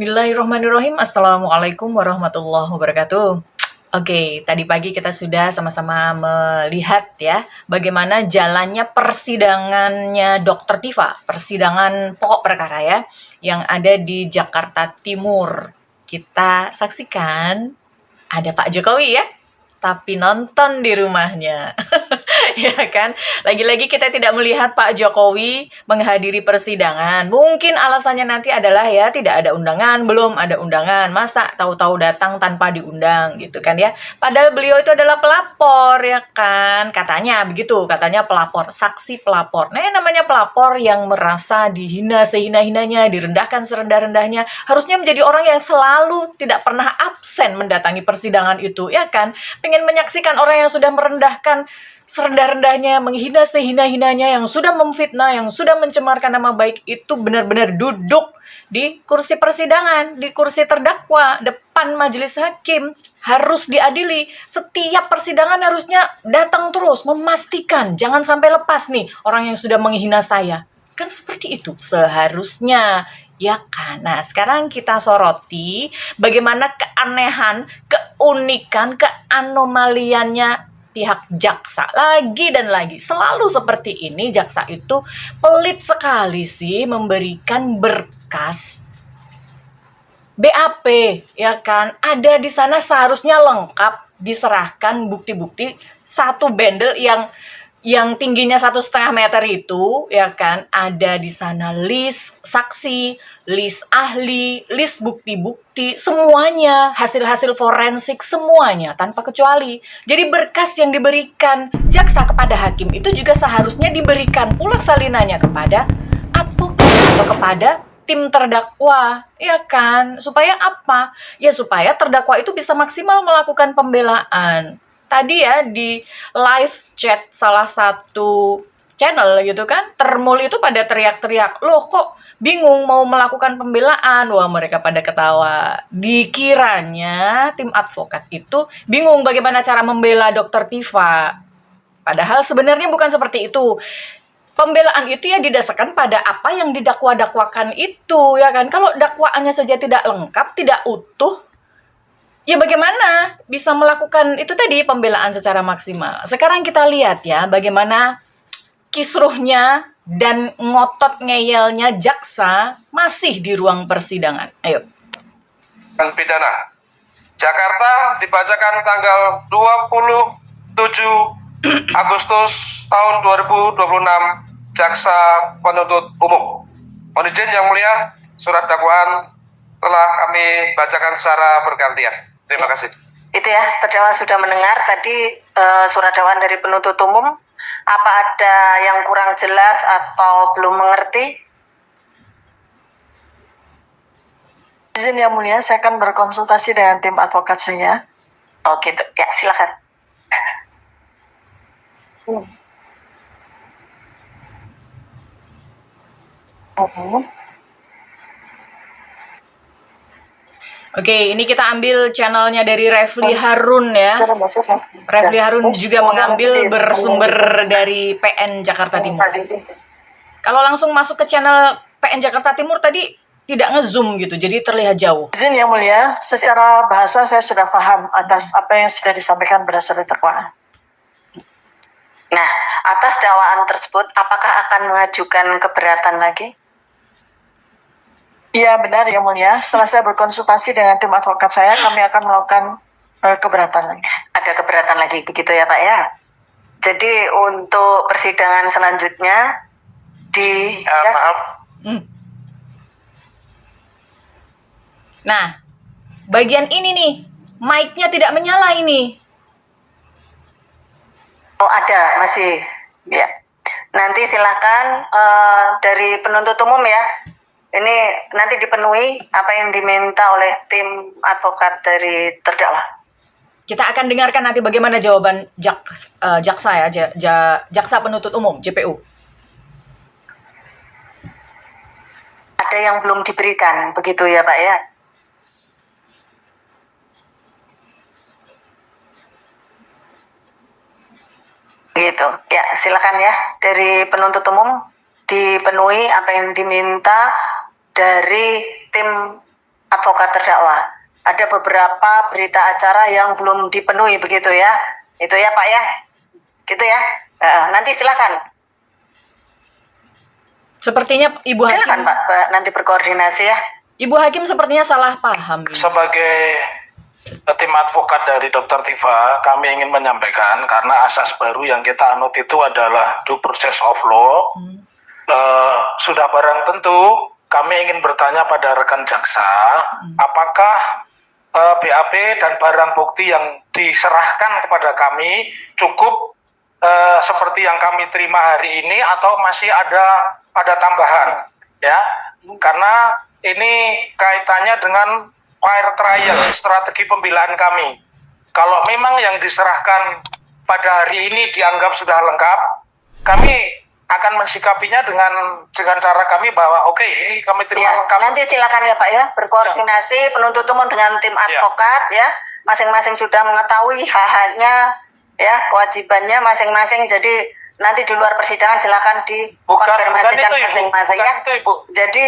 Bismillahirrahmanirrahim. Assalamualaikum warahmatullahi wabarakatuh. Oke, tadi pagi kita sudah sama-sama melihat ya bagaimana jalannya persidangannya Dr. Tifa, persidangan pokok perkara ya, yang ada di Jakarta Timur. Kita saksikan ada Pak Jokowi ya, tapi nonton di rumahnya. Ya kan? Lagi-lagi kita tidak melihat Pak Jokowi menghadiri persidangan. Mungkin alasannya nanti adalah ya tidak ada undangan, belum ada undangan. Masa tahu-tahu datang tanpa diundang gitu kan ya. Padahal beliau itu adalah pelapor ya kan. Katanya begitu, katanya pelapor, saksi pelapor. Nah, yang namanya pelapor yang merasa dihina sehina-hinanya, direndahkan serendah-rendahnya, harusnya menjadi orang yang selalu tidak pernah absen mendatangi persidangan itu ya kan. Pengen menyaksikan orang yang sudah merendahkan serendah-rendahnya, menghina sehina-hinanya, yang sudah memfitnah, yang sudah mencemarkan nama baik itu benar-benar duduk di kursi persidangan, di kursi terdakwa, depan majelis hakim, harus diadili. Setiap persidangan harusnya datang terus, memastikan jangan sampai lepas nih orang yang sudah menghina saya. Kan seperti itu seharusnya, ya kan? Nah, sekarang kita soroti bagaimana keanehan, keunikan, keanomaliannya pihak jaksa. Lagi dan lagi, selalu seperti ini, jaksa itu pelit sekali sih memberikan berkas BAP, ya kan? Ada di sana seharusnya lengkap diserahkan bukti-bukti, satu bundle yang tingginya 1,5 meter itu, ya kan, ada di sana list saksi, list ahli, list bukti-bukti, semuanya, hasil-hasil forensik, semuanya, tanpa kecuali. Jadi berkas yang diberikan jaksa kepada hakim itu juga seharusnya diberikan pula salinannya kepada advokat atau kepada tim terdakwa, ya kan? Supaya apa? Ya supaya terdakwa itu bisa maksimal melakukan pembelaan. Tadi ya di live chat salah satu channel gitu kan, Termul itu pada teriak-teriak, loh kok bingung mau melakukan pembelaan. Wah, mereka pada ketawa. Dikiranya tim advokat itu bingung bagaimana cara membela Dr. Tifa. Padahal sebenarnya bukan seperti itu. Pembelaan itu ya didasarkan pada apa yang didakwa-dakwakan itu, ya kan. Kalau dakwaannya saja tidak lengkap, tidak utuh, ya bagaimana bisa melakukan itu tadi, pembelaan secara maksimal. Sekarang kita lihat ya bagaimana kisruhnya dan ngotot ngeyelnya jaksa masih di ruang persidangan. Ayo. Pidana Jakarta dibacakan tanggal 27 Agustus tahun 2026. Jaksa penuntut umum. Mohon izin Yang Mulia, surat dakwaan telah kami bacakan secara bergantian. Terima kasih. Itu ya, terdakwa sudah mendengar tadi surat dakwaan dari penuntut umum. Apa ada yang kurang jelas atau belum mengerti? Izin Yang Mulia, saya akan berkonsultasi dengan tim advokat saya. Oh gitu, ya silakan. Oke, ini kita ambil channelnya dari Refli Harun ya. Refli Harun juga mengambil bersumber dari PN Jakarta Timur. Kalau langsung masuk ke channel PN Jakarta Timur tadi tidak ngezoom gitu, jadi terlihat jauh. Izin Yang Mulia, secara bahasa saya sudah paham atas apa yang sudah disampaikan berdasarkan dakwaan. Nah, atas dakwaan tersebut, apakah akan mengajukan keberatan lagi? Iya benar Yang Mulia, setelah saya berkonsultasi dengan tim advokat saya, kami akan melakukan keberatan lagi. Ada keberatan lagi begitu ya Pak ya? Jadi untuk persidangan selanjutnya Maaf. Nah, bagian ini nih, mic-nya tidak menyala ini. Oh ada, masih ya. Nanti silakan dari penuntut umum ya. Ini nanti dipenuhi apa yang diminta oleh tim advokat dari terdakwa. Kita akan dengarkan nanti bagaimana jawaban jaksa ya, jaksa penuntut umum, JPU. Ada yang belum diberikan, begitu ya Pak ya? Gitu, ya silakan ya. Dari penuntut umum dipenuhi apa yang diminta dari tim advokat terdakwa. Ada beberapa berita acara yang belum dipenuhi begitu ya. Itu ya Pak ya. Gitu ya. Nanti silakan. Sepertinya Ibu Silakan Hakim, Pak, nanti berkoordinasi ya. Ibu Hakim sepertinya salah paham. ini. Sebagai tim advokat dari Dr. Tifa, kami ingin menyampaikan karena asas baru yang kita anut itu adalah due process of law. Sudah barang tentu kami ingin bertanya pada rekan jaksa, apakah BAP dan barang bukti yang diserahkan kepada kami cukup seperti yang kami terima hari ini atau masih ada tambahan, ya? Karena ini kaitannya dengan fair trial, strategi pembelaan kami. Kalau memang yang diserahkan pada hari ini dianggap sudah lengkap, kami akan mensikapinya dengan cara kami bahwa oke, ini kami terima Ya, lengkap. nanti silakan ya Pak ya, berkoordinasi penuntut umum dengan tim advokat ya. Masing-masing sudah mengetahui hak-haknya ya, kewajibannya masing-masing. Jadi nanti di luar persidangan silakan dikonfirmasikan itu, Ibu. masing-masing ya. Bukan itu, Ibu. Jadi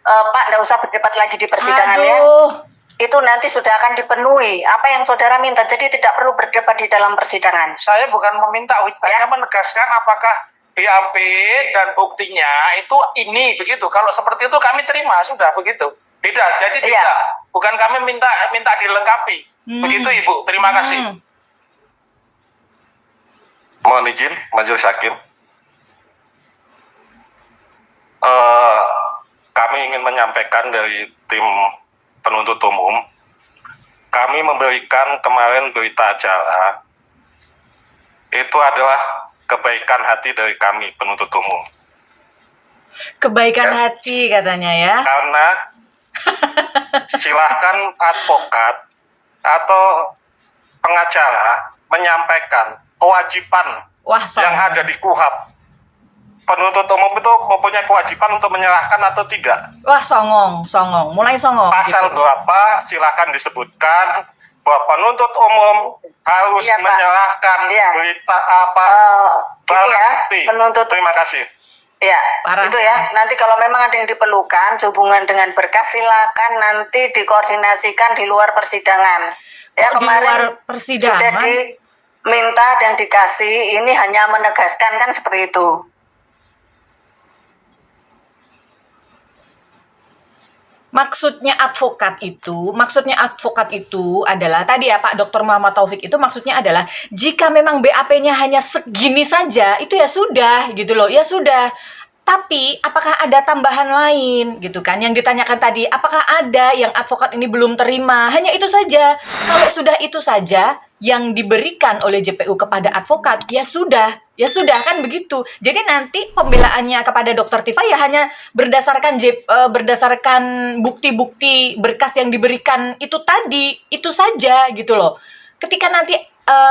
Pak nggak usah berdebat lagi di persidangan ya. Aduh, Itu nanti sudah akan dipenuhi apa yang saudara minta. Jadi tidak perlu berdebat di dalam persidangan. Saya bukan meminta, hanya menegaskan apakah BAP dan buktinya itu ini begitu. Kalau seperti itu kami terima sudah begitu. Beda. Jadi Iya. tidak. Bukan kami minta dilengkapi. Begitu Ibu. Terima kasih. Mohon izin, Majelis Hakim. Kami ingin menyampaikan dari tim penuntut umum, kami memberikan kemarin berita acara, itu adalah kebaikan hati dari kami penuntut umum. kebaikan Ya. hati katanya ya. Karena silahkan advokat atau pengacara menyampaikan kewajiban Wah, yang sombong. ada di KUHP. Penuntut umum itu mempunyai kewajiban untuk menyerahkan atau tidak. Wah, songong, mulai songong. Pasal gitu. berapa silahkan disebutkan bahwa penuntut umum harus Iya, Pak. menyerahkan Iya. berita apa Gini barang ya, bukti. penuntut Terima kasih. ya, Parah. itu ya. Nanti kalau memang ada yang diperlukan sehubungan dengan berkas silakan nanti dikoordinasikan di luar persidangan. Ya, Kok di kemarin luar sudah persidangan? diminta dan dikasih, ini hanya menegaskan kan seperti itu. Maksudnya advokat itu adalah tadi ya Pak Dr. Muhammad Taufik, itu maksudnya adalah jika memang BAP-nya hanya segini saja, itu ya sudah gitu loh, ya sudah. Tapi apakah ada tambahan lain gitu kan yang ditanyakan tadi, apakah ada yang advokat ini belum terima? Hanya itu saja. Kalau sudah itu saja yang diberikan oleh JPU kepada advokat, ya sudah kan begitu. Jadi nanti pembelaannya kepada Dr. Tifa ya hanya berdasarkan bukti-bukti berkas yang diberikan itu tadi, itu saja gitu loh. Ketika nanti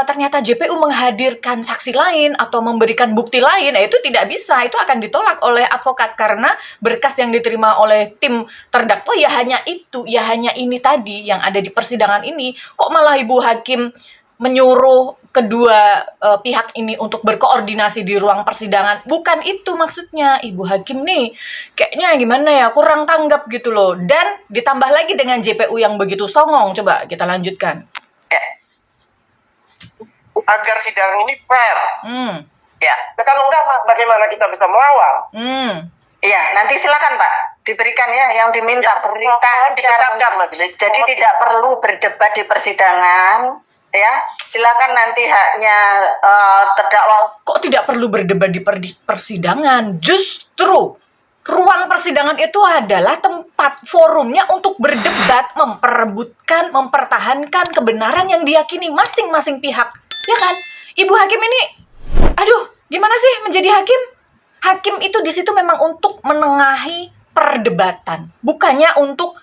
ternyata JPU menghadirkan saksi lain atau memberikan bukti lain, itu tidak bisa, itu akan ditolak oleh advokat karena berkas yang diterima oleh tim terdakwa ya hanya itu, ya hanya ini tadi yang ada di persidangan ini. Kok malah Ibu Hakim menyuruh kedua pihak ini untuk berkoordinasi di ruang persidangan? Bukan itu maksudnya. Ibu Hakim nih kayaknya gimana ya, kurang tanggap gitu loh. Dan ditambah lagi dengan JPU yang begitu songong. Coba kita lanjutkan. Agar sidang ini fair. Ya, Nah, kalau enggak, bagaimana kita bisa melawan? iya. Nanti silakan Pak diberikan ya yang diminta berita Ditetapkan majelis. Jadi tidak perlu berdebat di persidangan. Ya, silakan nanti haknya terdakwa. Kok tidak perlu berdebat di persidangan? Justru ruang persidangan itu adalah tempat forumnya untuk berdebat, memperebutkan, mempertahankan kebenaran yang diyakini masing-masing pihak. Ya kan? Ibu Hakim ini, aduh, gimana sih menjadi hakim? Hakim itu di situ memang untuk menengahi perdebatan, bukannya untuk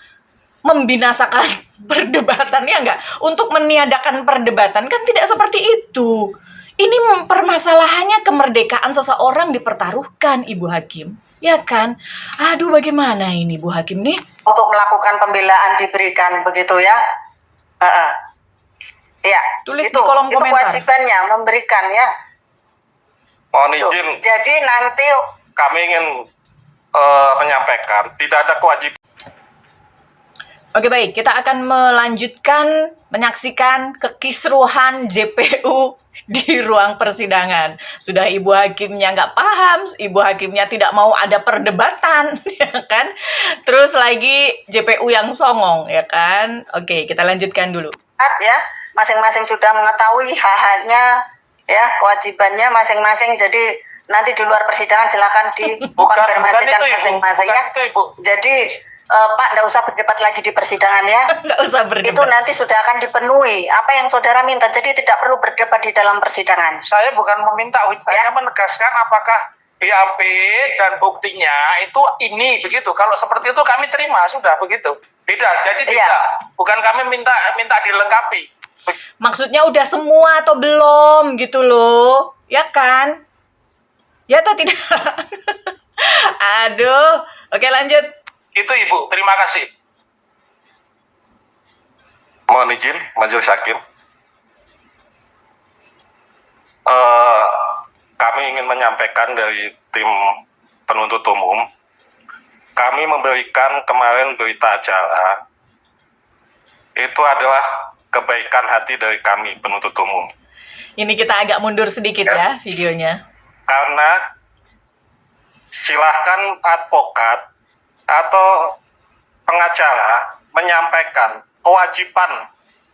membinasakan perdebatan, ya enggak? Untuk meniadakan perdebatan, kan tidak seperti itu. Ini permasalahannya kemerdekaan seseorang dipertaruhkan, Ibu Hakim. Ya kan? Aduh, bagaimana ini, Bu Hakim nih? Untuk melakukan pembelaan diberikan begitu ya. Ya, Tulis itu, di kolom itu komentar. kewajibannya memberikan ya. Mohon izin, Jadi nanti kami ingin menyampaikan tidak ada kewajiban. Oke baik, kita akan melanjutkan menyaksikan kekisruhan JPU di ruang persidangan. Sudah ibu hakimnya nggak paham, ibu hakimnya tidak mau ada perdebatan, ya kan? Terus lagi JPU yang songong, ya kan? Oke, kita lanjutkan dulu. Ya, masing-masing sudah mengetahui hak-haknya, ya, kewajibannya masing-masing. Jadi nanti di luar persidangan silakan dikonfirmasikan masing-masing ya. Jadi Pak, nggak usah berdebat lagi di persidangan ya. Nggak usah berdebat. Itu nanti sudah akan dipenuhi apa yang saudara minta. Jadi tidak perlu berdebat di dalam persidangan. Saya bukan meminta, hanya menegaskan apakah BAP dan buktinya itu ini begitu. Kalau seperti itu kami terima, sudah begitu. Beda, jadi Iya. tidak. Bukan kami minta dilengkapi. Maksudnya udah semua atau belum gitu loh, ya kan? Ya atau tidak? Aduh, oke lanjut. Itu Ibu, terima kasih. Mohon izin, Majelis Hakim. Kami ingin menyampaikan dari tim penuntut umum, kami memberikan kemarin berita acara, itu adalah kebaikan hati dari kami penuntut umum. Ini kita agak mundur sedikit ya videonya. Karena silahkan advokat atau pengacara menyampaikan kewajiban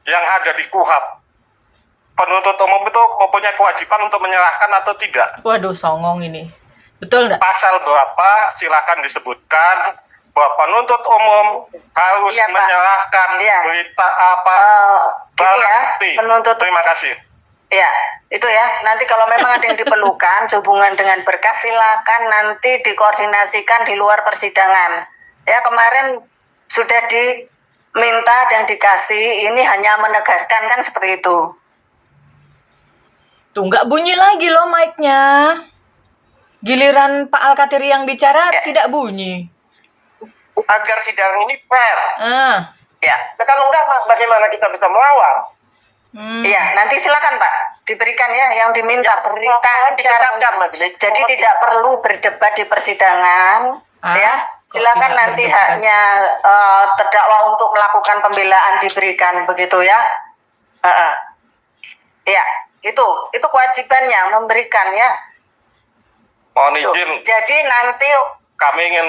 yang ada di KUHP. Penuntut umum itu mempunyai kewajiban untuk menyerahkan atau tidak. Waduh, songong ini. Betul nggak? Pasal berapa silahkan disebutkan bahwa penuntut umum harus Iya, Pak. menyerahkan Iya. berita apa Gini ya, bukti. penuntut. Terima kasih. Ya, itu ya. Nanti kalau memang ada yang diperlukan sehubungan dengan berkas, silakan nanti dikoordinasikan di luar persidangan. Ya, kemarin sudah diminta dan dikasih, ini hanya menegaskan kan seperti itu. Tuh, nggak bunyi lagi loh mic-nya. Giliran Pak Alkatiri yang bicara Ya. tidak bunyi. Agar sidang ini fair. Ya, Nah, kalau enggak, bagaimana kita bisa melawan? iya. Nanti silakan Pak, diberikan ya yang diminta berita acara. majelis. Jadi tidak perlu berdebat di persidangan, ya. Kok Silakan tidak nanti berdebat? haknya terdakwa untuk melakukan pembelaan diberikan begitu ya. Ya, itu kewajibannya memberikan ya. Mohon Tuh. izin, Jadi nanti kami ingin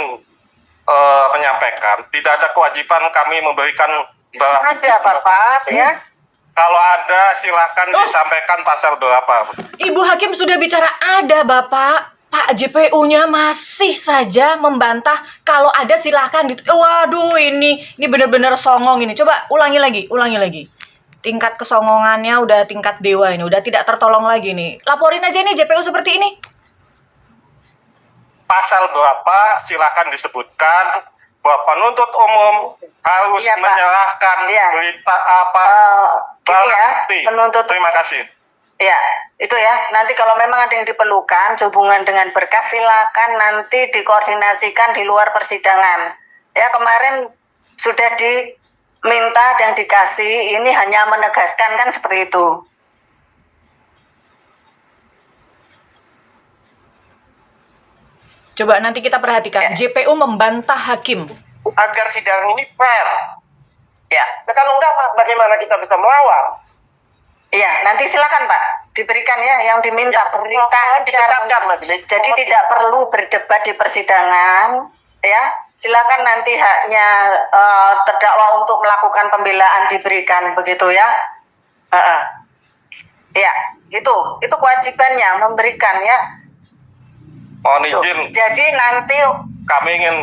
menyampaikan, tidak ada kewajiban kami memberikan ada Bapak ya. kalau ada silahkan disampaikan pasal berapa. Ibu Hakim sudah bicara ada Bapak. Pak JPU-nya masih saja membantah kalau ada silahkan. Waduh, ini benar-benar songong ini. Coba ulangi lagi. Tingkat kesongongannya udah tingkat dewa ini, udah tidak tertolong lagi nih. Laporin aja nih JPU seperti ini. Pasal berapa silahkan disebutkan bahwa penuntut umum harus Iya, Pak. menyerahkan Iya. berita apa Gini ya, bukti. penuntut. Terima kasih. Ya, itu ya. Nanti kalau memang ada yang diperlukan sehubungan dengan berkas, silakan nanti dikoordinasikan di luar persidangan. Ya, kemarin sudah diminta dan dikasih, ini hanya menegaskan kan seperti itu. Coba nanti kita perhatikan. JPU membantah hakim. Agar sidang ini fair. Ya, Nah, kalau enggak, bagaimana kita bisa melawan? iya. Nanti silakan Pak, diberikan ya yang diminta berita acara. majelis. Jadi tidak perlu berdebat di persidangan, ya. Silakan nanti haknya terdakwa untuk melakukan pembelaan diberikan begitu ya. Ya, itu kewajibannya memberikan ya. Mohon Tuh. izin, Jadi nanti kami ingin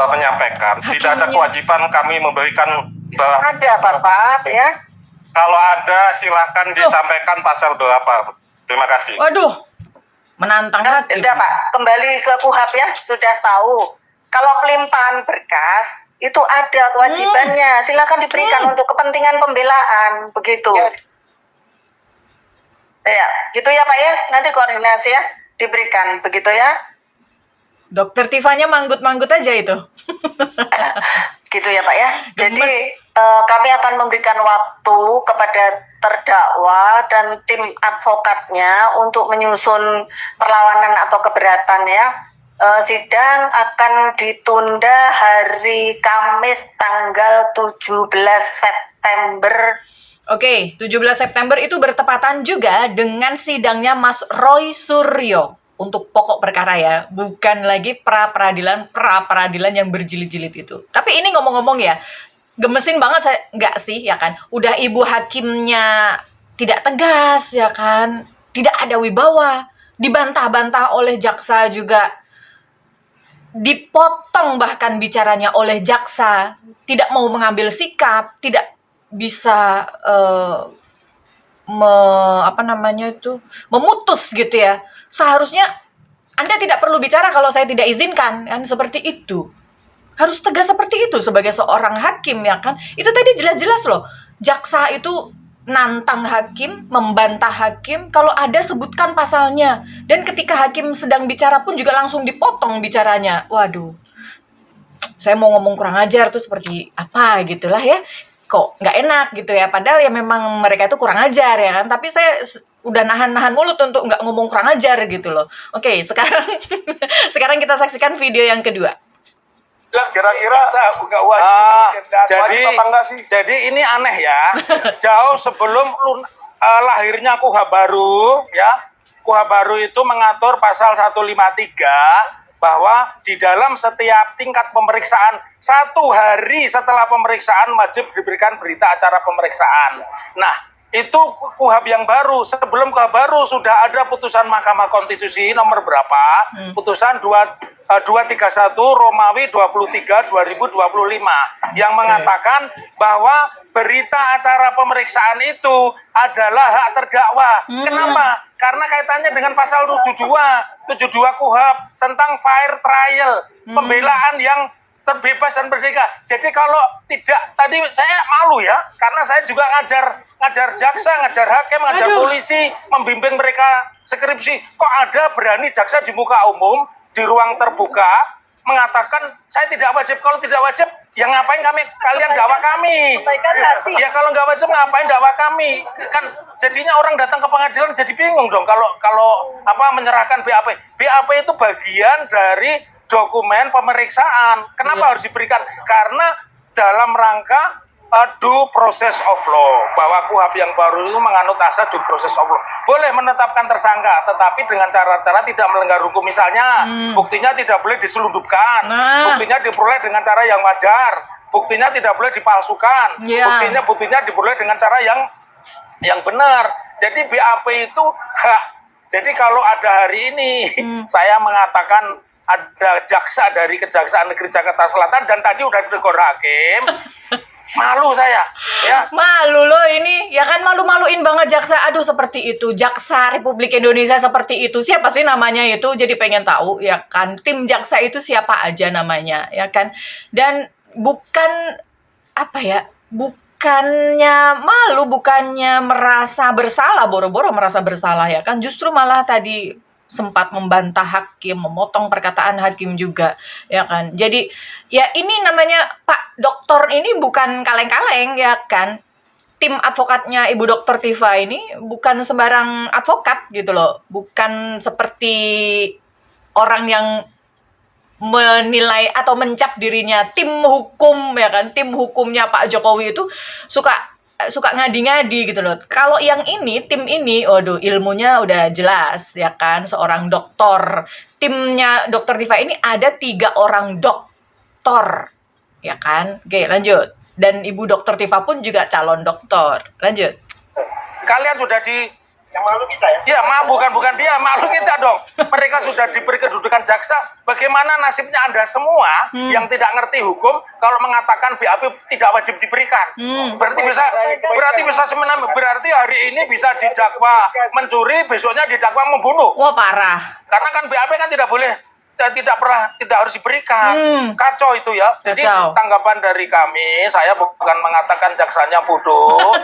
menyampaikan, tidak ada Hakimnya. kewajiban kami memberikan ada Bapak ya. kalau ada silahkan disampaikan pasal berapa. Terima kasih. Waduh, menantang hakim. Sudah Pak, kembali ke KUHP ya, sudah tahu. Kalau pelimpahan berkas itu ada kewajibannya, silakan diberikan untuk kepentingan pembelaan, begitu. Ya, gitu ya Pak ya. Nanti koordinasi ya, diberikan begitu ya. Dokter Tifanya manggut-manggut aja itu. Gitu ya Pak ya. Jadi Gemes. kami akan memberikan waktu kepada terdakwa dan tim advokatnya untuk menyusun perlawanan atau keberatan ya. sidang akan ditunda hari Kamis tanggal 17 September. Oke, 17 September itu bertepatan juga dengan sidangnya Mas Roy Suryo untuk pokok perkara ya, bukan lagi pra-peradilan yang berjilid-jilid itu. Tapi ini ngomong-ngomong ya, gemesin banget saya, nggak sih ya kan? Udah ibu hakimnya tidak tegas ya kan, tidak ada wibawa, dibantah-bantah oleh jaksa juga, dipotong bahkan bicaranya oleh jaksa, tidak mau mengambil sikap, tidak bisa memutus gitu ya. Seharusnya Anda tidak perlu bicara kalau saya tidak izinkan, kan seperti itu. Harus tegas seperti itu sebagai seorang hakim ya kan. Itu tadi jelas-jelas loh. Jaksa itu nantang hakim, membantah hakim, kalau ada sebutkan pasalnya. Dan ketika hakim sedang bicara pun juga langsung dipotong bicaranya. Waduh, saya mau ngomong kurang ajar tuh seperti apa gitulah ya. Kok nggak enak gitu ya. Padahal ya memang mereka itu kurang ajar ya kan. Tapi saya udah nahan-nahan mulut untuk nggak ngomong kurang ajar gitu loh. Oke, sekarang sekarang kita saksikan video yang kedua. Kira-kira jadi ini aneh ya. Jauh sebelum lahirnya KUHP baru ya. KUHP baru itu mengatur pasal 153 bahwa di dalam setiap tingkat pemeriksaan 1 hari setelah pemeriksaan wajib diberikan berita acara pemeriksaan. Nah, itu KUHP yang baru. Sebelum KUHP baru sudah ada putusan Mahkamah Konstitusi nomor berapa? Putusan 231 Romawi 23 2025 yang mengatakan bahwa berita acara pemeriksaan itu adalah hak terdakwa. Kenapa? Karena kaitannya dengan pasal 72 KUHP tentang fair trial, pembelaan yang terbebas dan merdeka. Jadi kalau tidak, tadi saya malu ya, karena saya juga ngajar jaksa, ngajar hakim, ngajar polisi, membimbing mereka skripsi. Kok ada berani jaksa di muka umum, di ruang terbuka, mengatakan saya tidak wajib. Kalau tidak wajib, ya ngapain kalian dakwa kami? Ya kalau nggak wajib ngapain dakwa kami? Kan jadinya orang datang ke pengadilan jadi bingung dong kalau menyerahkan BAP. BAP itu bagian dari dokumen pemeriksaan. Kenapa harus diberikan? Karena dalam rangka due process of law, bahwa KUHP yang baru itu menganut asas due process of law. Boleh menetapkan tersangka, tetapi dengan cara-cara tidak melanggar hukum. Misalnya, buktinya tidak boleh diselundupkan, buktinya diperoleh dengan cara yang wajar, buktinya tidak boleh dipalsukan, buktinya diperoleh dengan cara yang benar. Jadi BAP itu hak. Jadi kalau ada hari ini, saya mengatakan ada jaksa dari Kejaksaan Negeri Jakarta Selatan dan tadi udah ditegur hakim, malu saya ya. Malu loh ini ya kan, malu-maluin banget jaksa. Aduh, seperti itu jaksa Republik Indonesia seperti itu. Siapa sih namanya itu? Jadi pengen tahu ya kan, tim jaksa itu siapa aja namanya ya kan. Dan bukannya malu, bukannya merasa bersalah, boro-boro merasa bersalah ya kan, justru malah tadi sempat membantah hakim, memotong perkataan hakim juga, ya kan. Jadi, ya ini namanya Pak Dokter ini bukan kaleng-kaleng, ya kan. Tim advokatnya Ibu Dokter Tifa ini bukan sembarang advokat gitu loh. Bukan seperti orang yang menilai atau mencap dirinya tim hukum, ya kan. Tim hukumnya Pak Jokowi itu suka ngadi-ngadi gitu loh. Kalau yang ini, tim ini, waduh, ilmunya udah jelas ya kan, seorang dokter. Timnya Dokter Tifa ini ada 3 orang dokter ya kan. Oke, lanjut. Dan Ibu Dokter Tifa pun juga calon dokter. Lanjut. Kalian sudah yang malu kita ya? Ya, bukan dia, malu kita dong. Mereka sudah diberi kedudukan jaksa. Bagaimana nasibnya Anda semua yang tidak ngerti hukum kalau mengatakan BAP tidak wajib diberikan? Berarti hari ini bisa didakwa mencuri, besoknya didakwa membunuh. Wah, parah. Karena kan BAP kan tidak harus diberikan. Kacau itu ya. Jadi tanggapan dari kami, saya bukan mengatakan jaksanya bodoh.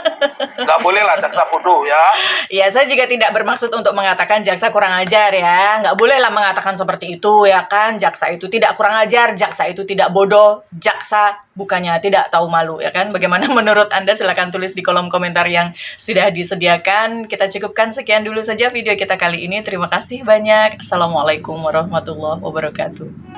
Nggak boleh lah jaksa bodoh ya. Ya, saya juga tidak bermaksud untuk mengatakan jaksa kurang ajar ya. Nggak boleh lah mengatakan seperti itu ya kan. Jaksa itu tidak kurang ajar, jaksa itu tidak bodoh, jaksa bukannya tidak tahu malu ya kan. Bagaimana menurut Anda? Silahkan tulis di kolom komentar yang sudah disediakan. Kita cukupkan sekian dulu saja video kita kali ini. Terima kasih banyak. Assalamualaikum warahmatullahi wabarakatuh.